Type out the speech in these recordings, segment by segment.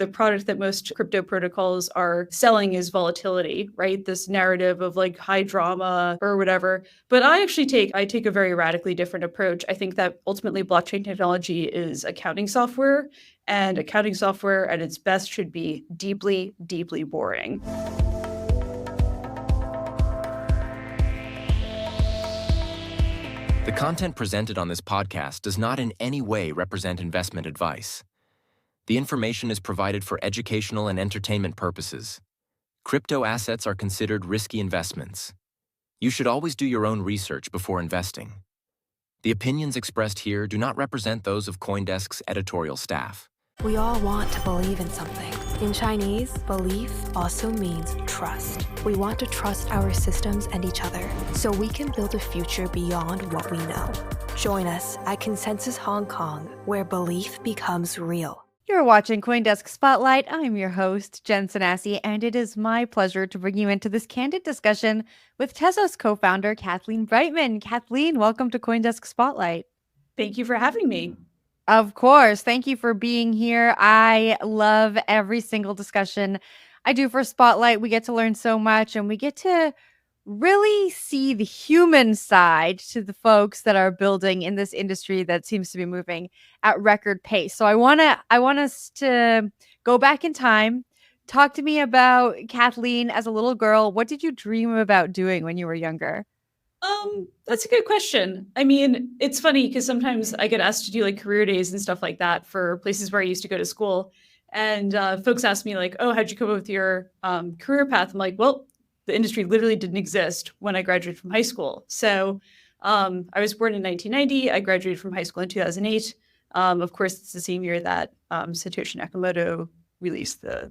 the product that most crypto protocols are selling is volatility, right? This narrative of like high drama or whatever. But I take a very radically different approach. I think that ultimately blockchain technology is accounting software, and accounting software at its best should be deeply, deeply boring. The content presented on this podcast does not in any way represent investment advice. The information is provided for educational and entertainment purposes. Crypto assets are considered risky investments. You should always do your own research before investing. The opinions expressed here do not represent those of CoinDesk's editorial staff. We all want to believe in something. In Chinese, belief also means trust. We want to trust our systems and each other so we can build a future beyond what we know. Join us at Consensus Hong Kong, where belief becomes real. You're watching CoinDesk Spotlight. I'm your host, Jen Sanasi, and it is my pleasure to bring you into this candid discussion with Tezos co-founder Kathleen Breitman. Kathleen, welcome to CoinDesk Spotlight. Thank you for having me. Of course. Thank you for being here. I love every single discussion I do for Spotlight. We get to learn so much, and we get to really see the human side to the folks that are building in this industry that seems to be moving at record pace. So I want us to go back in time. Talk to me about Kathleen as a little girl. What did you dream about doing when you were younger? That's a good question. I mean, it's funny because sometimes I get asked to do like career days and stuff like that for places where I used to go to school. And folks ask me like, oh, how'd you come up with your career path? I'm like, well, the industry literally didn't exist when I graduated from high school. So I was born in 1990. I graduated from high school in 2008. Of course, it's the same year that Satoshi Nakamoto released the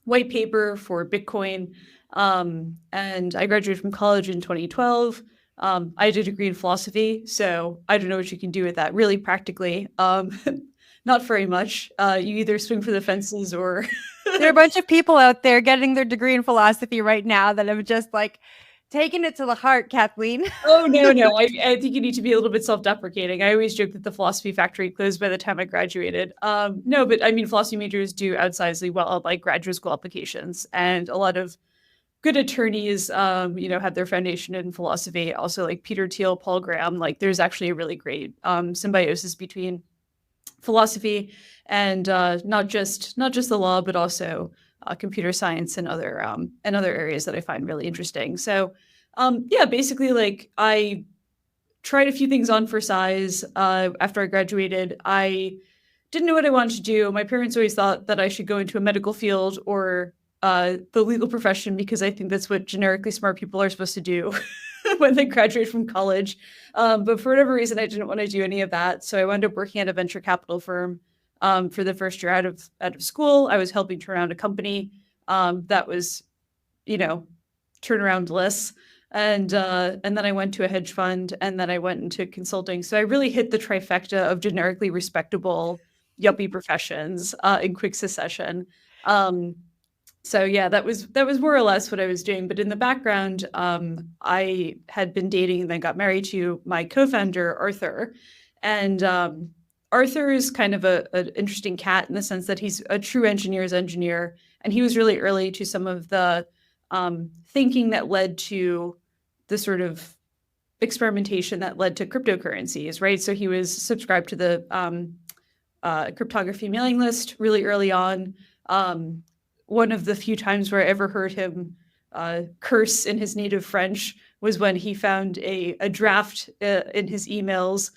white paper for Bitcoin. And I graduated from college in 2012. I did a degree in philosophy, so I don't know what you can do with that really practically. Not very much. You either swing for the fences or... There are a bunch of people out there getting their degree in philosophy right now that have just like taken it to the heart, Kathleen. Oh, no. I think you need to be a little bit self-deprecating. I always joke that the philosophy factory closed by the time I graduated. No, but I mean, philosophy majors do outsizely well on like graduate school applications, and a lot of good attorneys, have their foundation in philosophy. Also, like Peter Thiel, Paul Graham, like there's actually a really great symbiosis between philosophy and not just the law, but also computer science and other areas that I find really interesting. So, basically, like I tried a few things on for size after I graduated. I didn't know what I wanted to do. My parents always thought that I should go into a medical field or the legal profession, because I think that's what generically smart people are supposed to do when they graduate from college. But for whatever reason, I didn't want to do any of that. So I wound up working at a venture capital firm for the first year out of school. I was helping turn around a company that was, turnaround-less. And then I went to a hedge fund, and then I went into consulting. So I really hit the trifecta of generically respectable yuppie professions in quick succession. So yeah, that was more or less what I was doing. But in the background, I had been dating and then got married to my co-founder, Arthur. And Arthur is kind of an interesting cat in the sense that he's a true engineer's engineer. And he was really early to some of the thinking that led to the sort of experimentation that led to cryptocurrencies, right? So he was subscribed to the cryptography mailing list really early on. One of the few times where I ever heard him curse in his native French was when he found a draft in his emails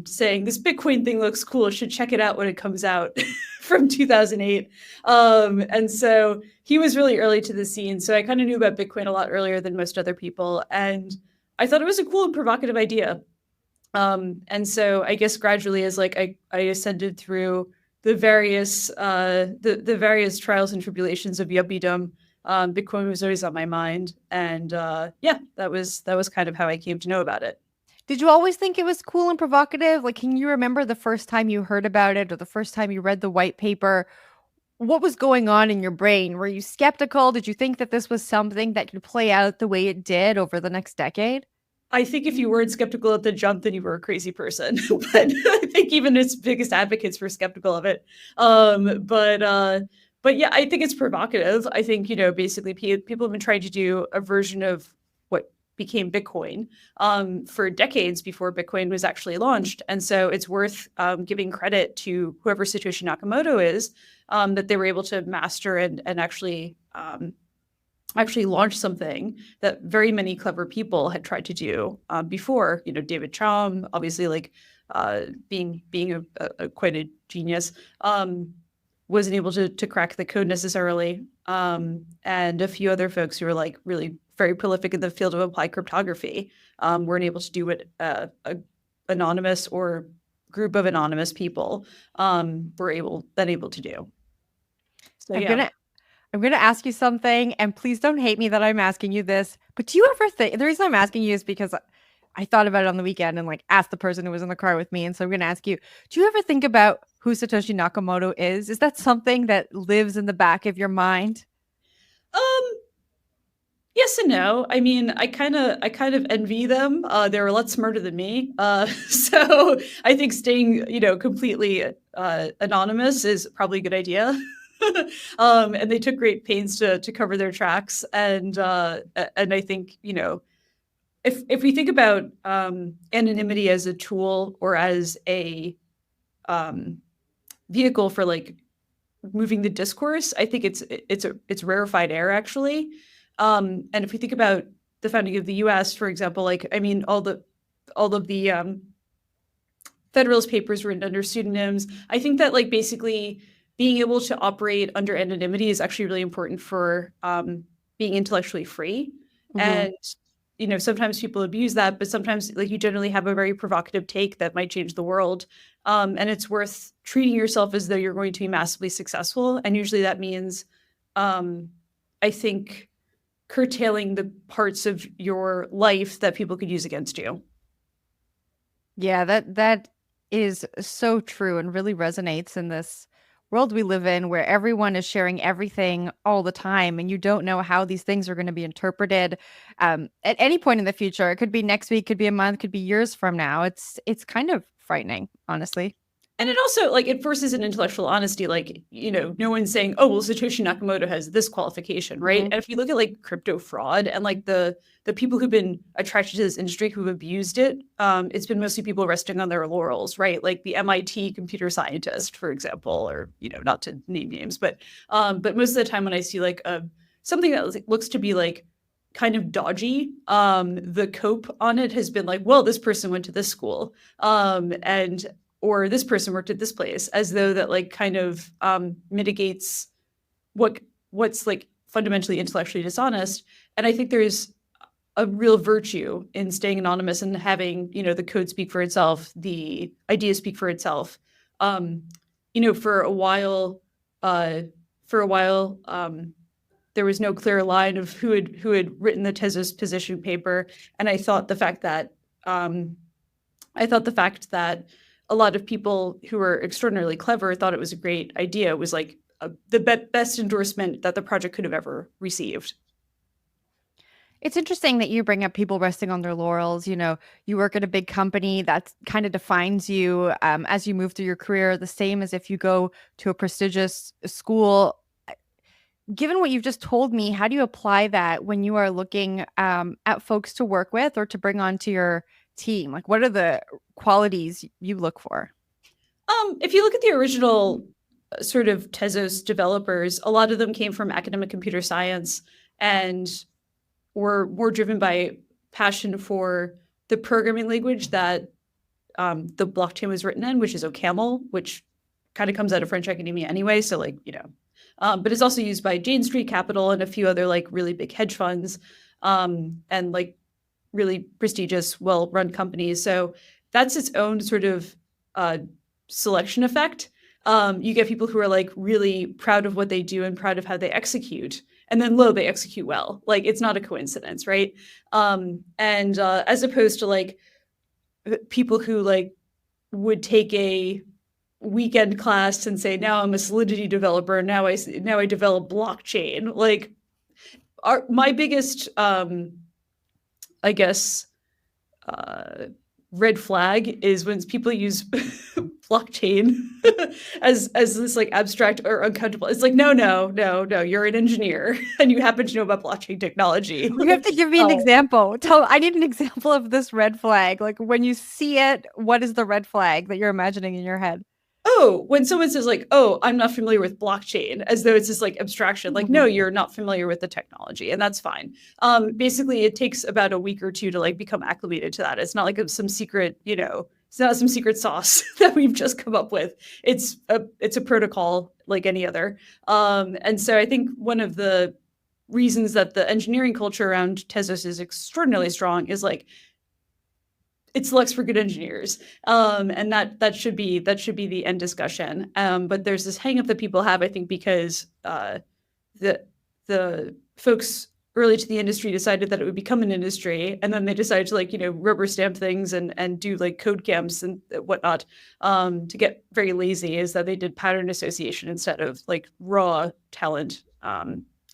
saying, this Bitcoin thing looks cool, should check it out when it comes out from 2008. And so he was really early to the scene. So I kind of knew about Bitcoin a lot earlier than most other people. And I thought it was a cool and provocative idea. And so I guess gradually as like I ascended through the various trials and tribulations of yuppiedom, Bitcoin was always on my mind. And that was kind of how I came to know about it. Did you always think it was cool and provocative? Like, can you remember the first time you heard about it or the first time you read the white paper? What was going on in your brain? Were you skeptical? Did you think that this was something that could play out the way it did over the next decade? I think if you weren't skeptical at the jump, then you were a crazy person. But I think even its biggest advocates were skeptical of it. But yeah, I think it's provocative. I think, basically people have been trying to do a version of what became Bitcoin for decades before Bitcoin was actually launched. And so it's worth giving credit to whoever Satoshi Nakamoto is, that they were able to master and actually launch something that very many clever people had tried to do before. David Chaum, obviously, like being quite a genius, wasn't able to crack the code necessarily, and a few other folks who were like really very prolific in the field of applied cryptography weren't able to do what a anonymous or group of anonymous people were able to do. So I'm gonna ask you something, and please don't hate me that I'm asking you this. But do you ever think, the reason I'm asking you is because I thought about it on the weekend and like asked the person who was in the car with me, and so I'm gonna ask you: do you ever think about who Satoshi Nakamoto is? Is that something that lives in the back of your mind? Yes and no. I mean, I kind of envy them. They're a lot smarter than me. So I think staying, completely anonymous is probably a good idea. And they took great pains to cover their tracks. And I think, if we think about anonymity as a tool or as a vehicle for like moving the discourse, I think it's rarefied air actually. And if we think about the founding of the U.S., for example, like I mean, all of the Federalist Papers written under pseudonyms. I think that like basically being able to operate under anonymity is actually really important for being intellectually free. Mhm. And sometimes people abuse that, but sometimes like you generally have a very provocative take that might change the world. And it's worth treating yourself as though you're going to be massively successful. And usually that means, I think, curtailing the parts of your life that people could use against you. Yeah, that is so true and really resonates in this world we live in where everyone is sharing everything all the time and you don't know how these things are going to be interpreted at any point in the future. It could be next week, could be a month, could be years from now. It's kind of frightening, honestly. And it also like it forces an intellectual honesty. Like, no one's saying, oh, well, Satoshi Nakamoto has this qualification, right? Mhm. And if you look at like crypto fraud and like the people who've been attracted to this industry who've abused it, it's been mostly people resting on their laurels, right? Like the MIT computer scientist, for example, or not to name names, but most of the time when I see like something that looks to be like kind of dodgy, the cope on it has been like, well, this person went to this school, and or this person worked at this place, as though that like kind of mitigates what's like fundamentally intellectually dishonest. And I think there's a real virtue in staying anonymous and having the code speak for itself, the ideas speak for itself. For a while, there was no clear line of who had written the Tezos position paper, and I thought the fact that a lot of people who were extraordinarily clever thought it was a great idea. It was like the best endorsement that the project could have ever received. It's interesting that you bring up people resting on their laurels. You work at a big company that kind of defines you as you move through your career, the same as if you go to a prestigious school. Given what you've just told me, how do you apply that when you are looking at folks to work with or to bring onto your team? Like, what are the qualities you look for? If you look at the original sort of Tezos developers, a lot of them came from academic computer science and were more driven by passion for the programming language that the blockchain was written in, which is OCaml, which kind of comes out of French academia anyway. So like, but it's also used by Jane Street Capital and a few other like really big hedge funds and like really prestigious, well-run companies. So that's its own sort of selection effect. You get people who are like really proud of what they do and proud of how they execute. And then they execute well. Like it's not a coincidence, right? And as opposed to like people who like would take a weekend class and say, now I'm a Solidity developer. Now I develop blockchain. Like my biggest, I guess, red flag is when people use blockchain as this like abstract or uncountable. It's like, no, you're an engineer and you happen to know about blockchain technology. You have to give me an example. I need an example of this red flag. Like when you see it, what is the red flag that you're imagining in your head? Oh, when someone says like, oh, I'm not familiar with blockchain, as though it's this like abstraction, like, no, you're not familiar with the technology, and that's fine. Basically, it takes about a week or two to like become acclimated to that. It's not like some secret, it's not some secret sauce that we've just come up with. It's a protocol like any other. And so I think one of the reasons that the engineering culture around Tezos is extraordinarily strong is like, it selects for good engineers, and that should be the end discussion. But there's this hang up that people have, I think, because the folks early to the industry decided that it would become an industry, and then they decided to like rubber stamp things and do like code camps and whatnot to get very lazy. Is that they did pattern association instead of like raw talent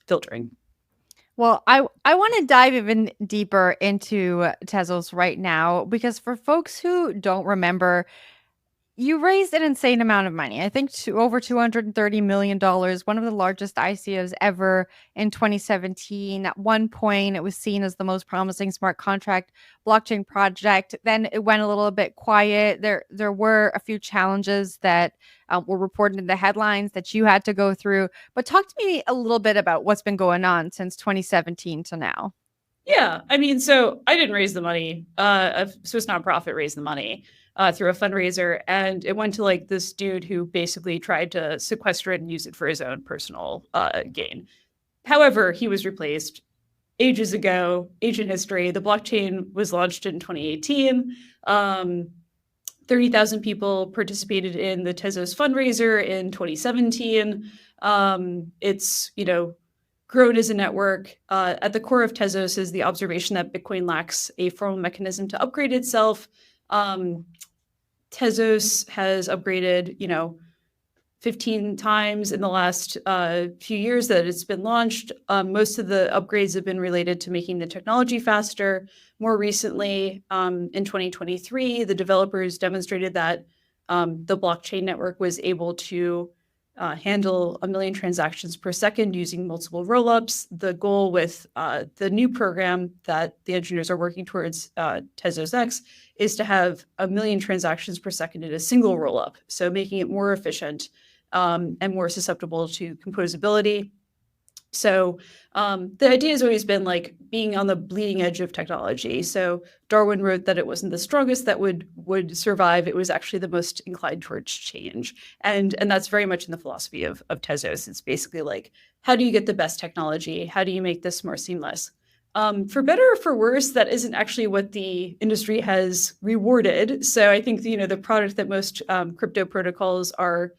filtering. Well, I want to dive even deeper into Tezos right now because for folks who don't remember, you raised an insane amount of money. I think over $230 million, one of the largest ICOs ever in 2017. At one point, it was seen as the most promising smart contract blockchain project. Then it went a little bit quiet. There were a few challenges that were reported in the headlines that you had to go through. But talk to me a little bit about what's been going on since 2017 to now. Yeah, I mean, so I didn't raise the money. A Swiss nonprofit raised the money through a fundraiser, and it went to like this dude who basically tried to sequester it and use it for his own personal gain. However, he was replaced ages ago, ancient history. The blockchain was launched in 2018. 30,000 people participated in the Tezos fundraiser in 2017. It's, grown as a network. At the core of Tezos is the observation that Bitcoin lacks a formal mechanism to upgrade itself. Tezos has upgraded, 15 times in the last few years that it's been launched. Most of the upgrades have been related to making the technology faster. More recently, in 2023, the developers demonstrated that the blockchain network was able to handle 1 million transactions per second using multiple rollups. The goal with the new program that the engineers are working towards, Tezos X, is to have 1 million transactions per second in a single rollup, so making it more efficient and more susceptible to composability. So the idea has always been like being on the bleeding edge of technology. So Darwin wrote that it wasn't the strongest that would survive. It was actually the most inclined towards change. And that's very much in the philosophy of Tezos. It's basically like, how do you get the best technology? How do you make this more seamless? For better or for worse, that isn't actually what the industry has rewarded. So I think, the product that most crypto protocols are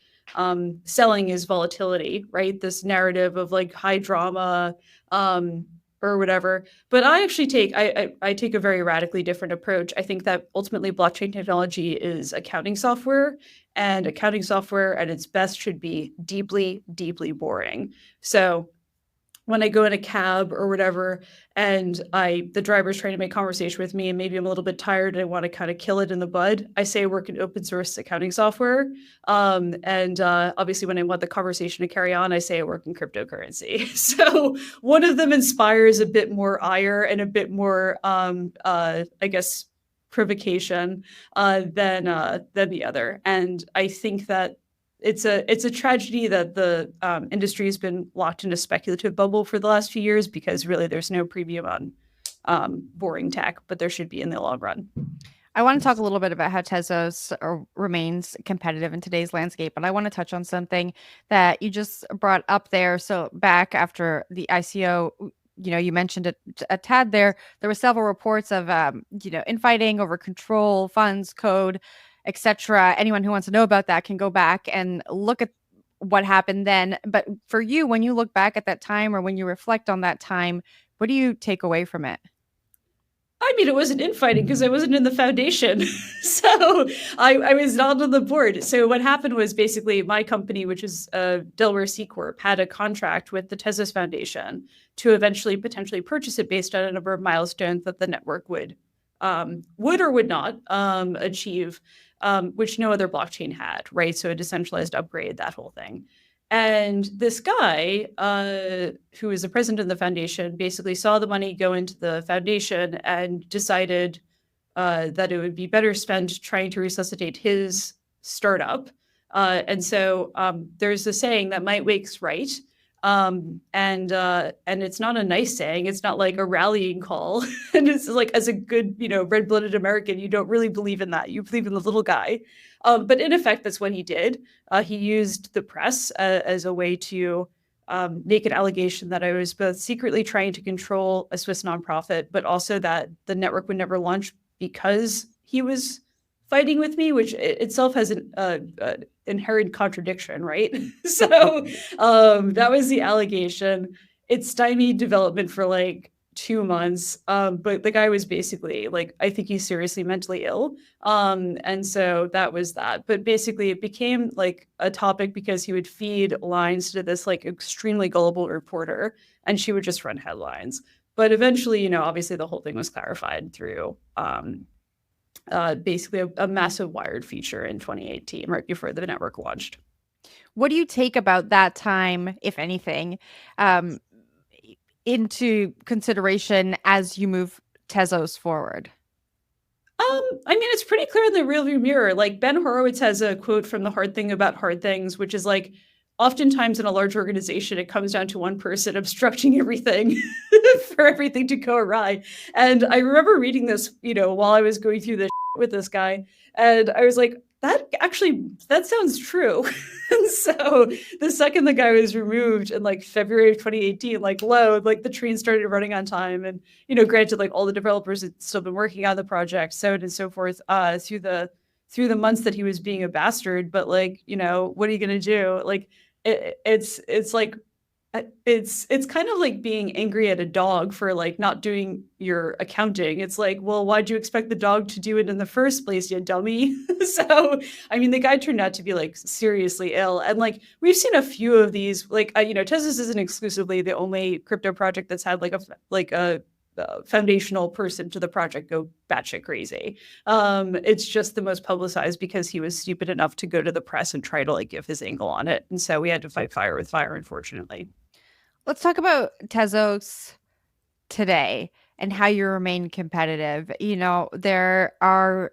selling is volatility, right? This narrative of like high drama or whatever. But I actually take a very radically different approach. I think that ultimately blockchain technology is accounting software, and accounting software at its best should be deeply, deeply boring. So when I go in a cab or whatever, and the driver's trying to make conversation with me, and maybe I'm a little bit tired and I want to kind of kill it in the bud, I say I work in open source accounting software. And obviously, when I want the conversation to carry on, I say I work in cryptocurrency. So one of them inspires a bit more ire and a bit more, I guess, provocation than the other. And I think that it's a tragedy that the industry has been locked in a speculative bubble for the last few years, because really there's no premium on boring tech, but there should be in the long run. I want to talk a little bit about how Tezos remains competitive in today's landscape, but I want to touch on something that you just brought up there. So back after the ICO, you mentioned it a tad there. There were several reports of, infighting over control, funds, code, etc. Anyone who wants to know about that can go back and look at what happened then. But for you, when you look back at that time or when you reflect on that time, what do you take away from it? I mean, it wasn't infighting because I wasn't in the foundation. So I was not on the board. So what happened was basically my company, which is Delaware C Corp, had a contract with the Tezos Foundation to eventually potentially purchase it based on a number of milestones that the network would would or would not achieve, which no other blockchain had, right? So a decentralized upgrade, that whole thing. And this guy, who is the president of the foundation, basically saw the money go into the foundation and decided that it would be better spent trying to resuscitate his startup. And so there's a saying that might wakes right. And it's not a nice saying. It's not like a rallying call. And it's like, as a good, red-blooded American, you don't really believe in that. You believe in the little guy. But in effect, that's what he did. He used the press as a way to make an allegation that I was both secretly trying to control a Swiss nonprofit, but also that the network would never launch because he was fighting with me, which itself has an inherent contradiction, right? So that was the allegation. It stymied development for like 2 months, but the guy was basically like, I think he's seriously mentally ill. And so that was that. But basically it became like a topic because he would feed lines to this like extremely gullible reporter, and she would just run headlines. But eventually, obviously the whole thing was clarified through basically a massive Wired feature in 2018, right before the network launched. What do you take about that time, if anything, into consideration as you move Tezos forward? I mean, it's pretty clear in the rearview mirror. Like Ben Horowitz has a quote from The Hard Thing About Hard Things, which is like, oftentimes in a large organization, it comes down to one person obstructing everything for everything to go awry. And I remember reading this, while I was going through this with this guy, and I was like, that sounds true. And so the second the guy was removed in like February of 2018, like the train started running on time. And, granted, like all the developers had still been working on the project, so on and so forth, through the months that he was being a bastard. But like, what are you going to do? Like, it's like, it's kind of like being angry at a dog for like not doing your accounting. It's like, well, why'd you expect the dog to do it in the first place, you dummy? So, I mean, the guy turned out to be like seriously ill. And like, we've seen a few of these, like, Tezos isn't exclusively the only crypto project that's had like a foundational person to the project go batshit crazy. It's just the most publicized because he was stupid enough to go to the press and try to like give his angle on it. And so we had to fight fire with fire, unfortunately. Let's talk about Tezos today and how you remain competitive. There are,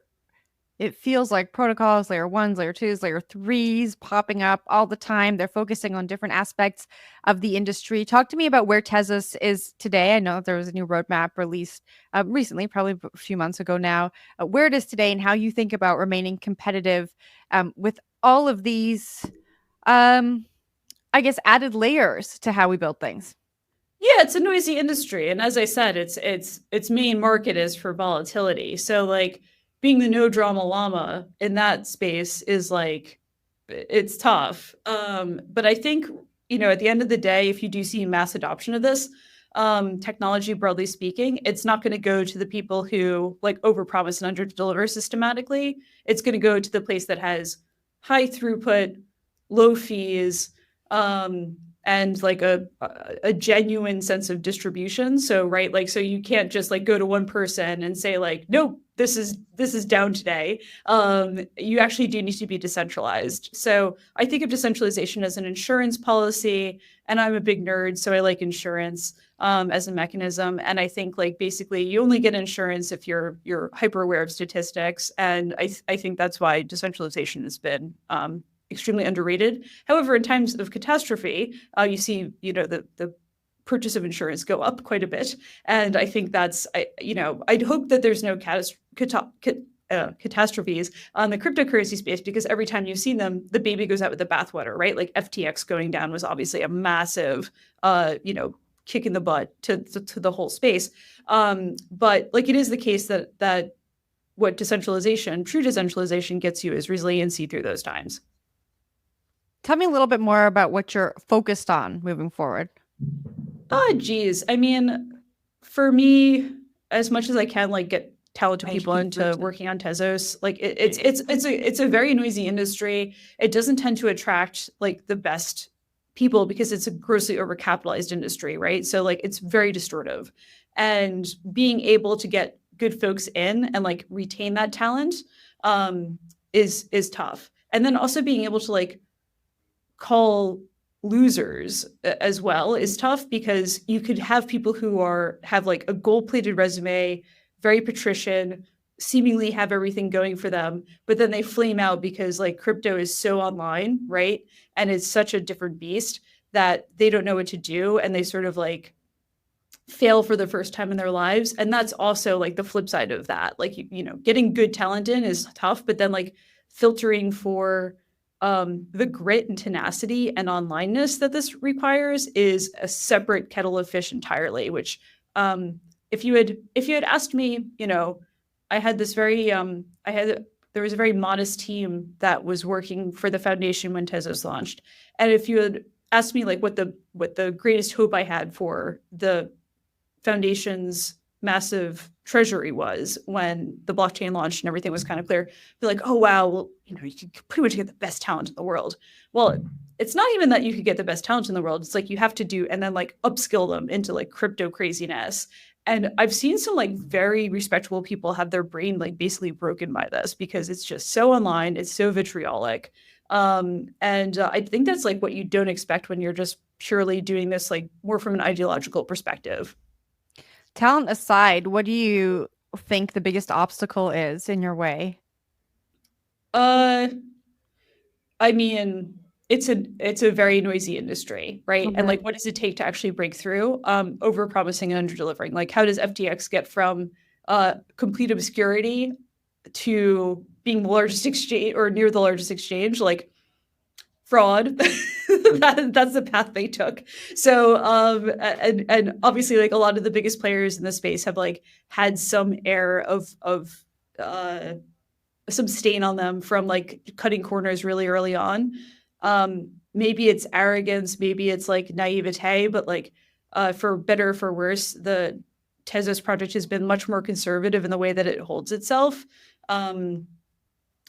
it feels like protocols, layer 1s, layer 2s, layer 3s popping up all the time. They're focusing on different aspects of the industry. Talk to me about where Tezos is today. I know there was a new roadmap released recently, probably a few months ago now, where it is today and how you think about remaining competitive with all of these, I guess, added layers to how we build things. Yeah, it's a noisy industry. And as I said, its main market is for volatility. So like being the no drama llama in that space is like, it's tough. But I think, at the end of the day, if you do see mass adoption of this technology, broadly speaking, it's not going to go to the people who like overpromise and underdeliver systematically. It's going to go to the place that has high throughput, low fees, and like a genuine sense of distribution. So, right, like, so you can't just like go to one person and say like, nope, this is down today. You actually do need to be decentralized. So I think of decentralization as an insurance policy, and I'm a big nerd, so I like insurance as a mechanism. And I think like basically you only get insurance if you're hyper aware of statistics. And I think that's why decentralization has been extremely underrated. However, in times of catastrophe, you see, the purchase of insurance go up quite a bit. And I think that's, I'd hope that there's no catastrophes on the cryptocurrency space, because every time you've seen them, the baby goes out with the bathwater, right? Like FTX going down was obviously a massive, kick in the butt to the whole space. But like it is the case that what true decentralization gets you is resiliency through those times. Tell me a little bit more about what you're focused on moving forward. Oh, geez. I mean, for me, as much as I can, like get talented people into working on Tezos, like it's a very noisy industry. It doesn't tend to attract like the best people because it's a grossly overcapitalized industry, right? So like it's very distortive, and being able to get good folks in and like retain that talent is tough. And then also being able to like call losers as well is tough, because you could have people who have like a gold-plated resume, very patrician, seemingly have everything going for them, but then they flame out because like crypto is so online, right? And it's such a different beast that they don't know what to do, and they sort of like fail for the first time in their lives. And that's also like the flip side of that. Like, you know, getting good talent in is tough, but then like filtering for the grit and tenacity and onlineness that this requires is a separate kettle of fish entirely, which if you had asked me, you know, I had this very there was a very modest team that was working for the foundation when Tezos launched. And if you had asked me like what the greatest hope I had for the foundation's massive treasury was when the blockchain launched and everything was kind of clear, be like, oh wow, well, you know, you could pretty much get the best talent in the world. Well, it's not even that you could get the best talent in the world. It's like you have to do and then like upskill them into like crypto craziness. And I've seen some like very respectable people have their brain like basically broken by this, because it's just so online, it's so vitriolic. I think that's like what you don't expect when you're just purely doing this like more from an ideological perspective. Talent aside, what do you think the biggest obstacle is in your way? I mean, it's a very noisy industry, right? Mhm. And like, what does it take to actually break through? Over promising and under delivering. Like, how does FTX get from complete obscurity to being the largest exchange or near the largest exchange? Like, fraud. That's the path they took. So, and obviously, like a lot of the biggest players in the space have like had some air of some stain on them from like cutting corners really early on. Maybe it's arrogance, maybe it's like naivete, but like for better or for worse, the Tezos project has been much more conservative in the way that it holds itself.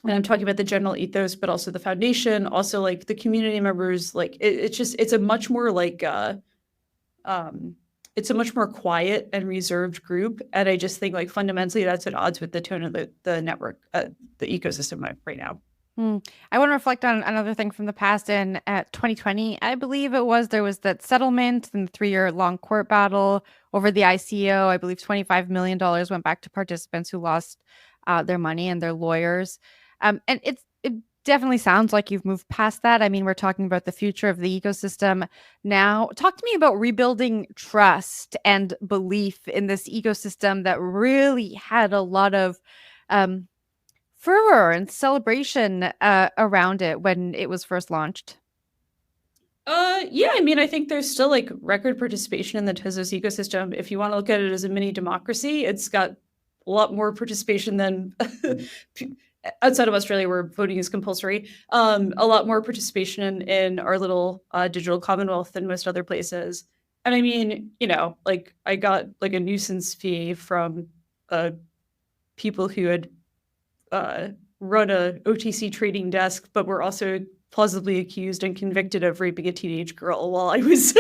And I'm talking about the general ethos, but also the foundation, also like the community members. Like it's a much more like it's a much more quiet and reserved group. And I just think like fundamentally that's at odds with the tone of the network, the ecosystem right now. I want to reflect on another thing from the past. In 2020, I believe it was, there was that settlement and the 3-year long court battle over the ICO. I believe $25 million went back to participants who lost their money and their lawyers. And it definitely sounds like you've moved past that. I mean, we're talking about the future of the ecosystem now. Talk to me about rebuilding trust and belief in this ecosystem that really had a lot of fervor and celebration around it when it was first launched. Yeah, I mean, I think there's still like record participation in the Tezos ecosystem. If you want to look at it as a mini democracy, it's got a lot more participation than outside of Australia, where voting is compulsory. A lot more participation in our little digital commonwealth than most other places. And I mean, you know, like I got like a nuisance fee from people who had run a OTC trading desk, but were also plausibly accused and convicted of raping a teenage girl while I was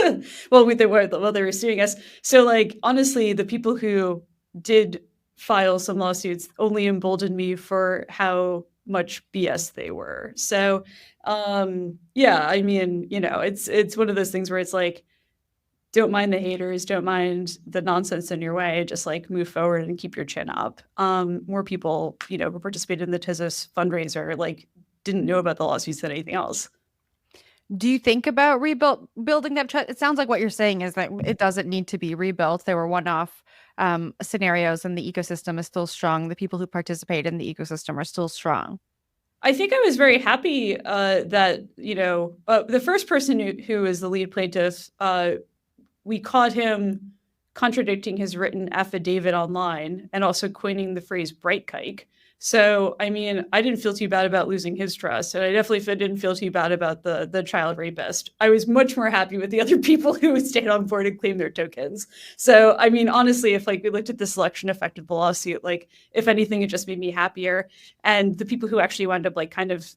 while they were suing us. So like honestly, the people who did file some lawsuits only emboldened me for how much BS they were. So yeah, I mean, you know, it's one of those things where it's like, don't mind the haters, don't mind the nonsense in your way, just like move forward and keep your chin up. More people, you know, who participated in the Tezos fundraiser, like didn't know about the lawsuits than anything else. Do you think about building that trust? It sounds like what you're saying is that it doesn't need to be rebuilt. There were one-off scenarios and the ecosystem is still strong. The people who participate in the ecosystem are still strong. I think I was very happy that, you know, the first person who is the lead plaintiff, we caught him contradicting his written affidavit online and also coining the phrase bright kike. So, I mean, I didn't feel too bad about losing his trust, and I definitely didn't feel too bad about the child rapist. I was much more happy with the other people who stayed on board and claimed their tokens. So, I mean, honestly, if like we looked at the selection effect of the lawsuit, like if anything, it just made me happier. And the people who actually wound up like kind of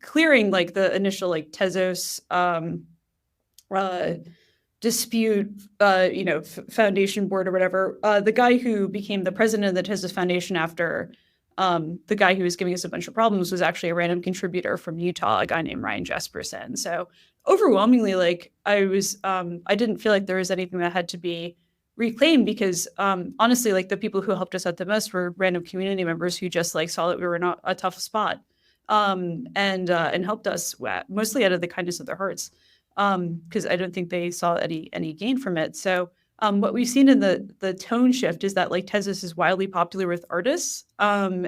clearing like the initial like Tezos dispute, foundation board or whatever. The guy who became the president of the Tezos Foundation after the guy who was giving us a bunch of problems was actually a random contributor from Utah, a guy named Ryan Jesperson. So overwhelmingly, like I didn't feel like there was anything that had to be reclaimed because honestly, like the people who helped us out the most were random community members who just like saw that we were in a tough spot and helped us mostly out of the kindness of their hearts because I don't think they saw any gain from it. So what we've seen in the tone shift is that like Tezos is wildly popular with artists, and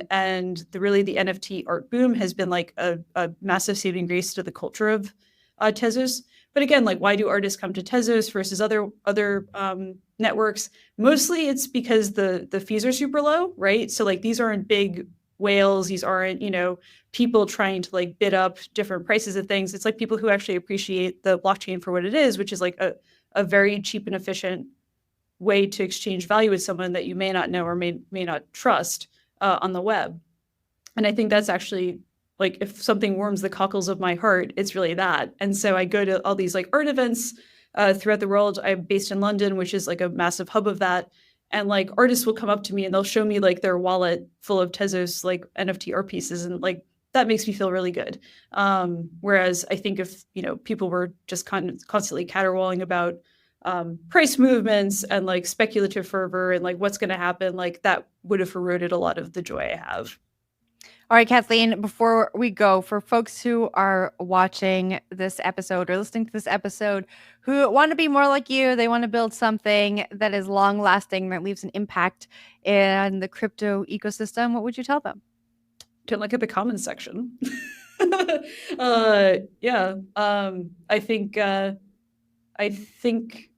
the NFT art boom has been like a massive saving grace to the culture of Tezos. But again, like why do artists come to Tezos versus other networks? Mostly it's because the fees are super low, right? So like these aren't big whales. These aren't, people trying to like bid up different prices of things. It's like people who actually appreciate the blockchain for what it is, which is like a very cheap and efficient way to exchange value with someone that you may not know or may not trust on the web. And I think that's actually like if something warms the cockles of my heart, it's really that. And so I go to all these like art events throughout the world. I'm based in London, which is like a massive hub of that. And like artists will come up to me and they'll show me like their wallet full of Tezos like NFT art pieces, and like that makes me feel really good. Whereas I think if people were just constantly caterwauling about price movements and like speculative fervor and like what's going to happen, like that would have eroded a lot of the joy I have. All right, Kathleen, before we go, for folks who are watching this episode or listening to this episode who want to be more like you, they want to build something that is long lasting, that leaves an impact in the crypto ecosystem, what would you tell them? Don't look at the comments section. I think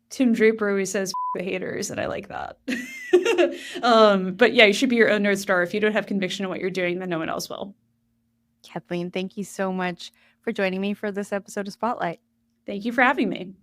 Tim Draper always says the haters, and I like that. But yeah, you should be your own North Star. If you don't have conviction in what you're doing, then no one else will. Kathleen, thank you so much for joining me for this episode of Spotlight. Thank you for having me.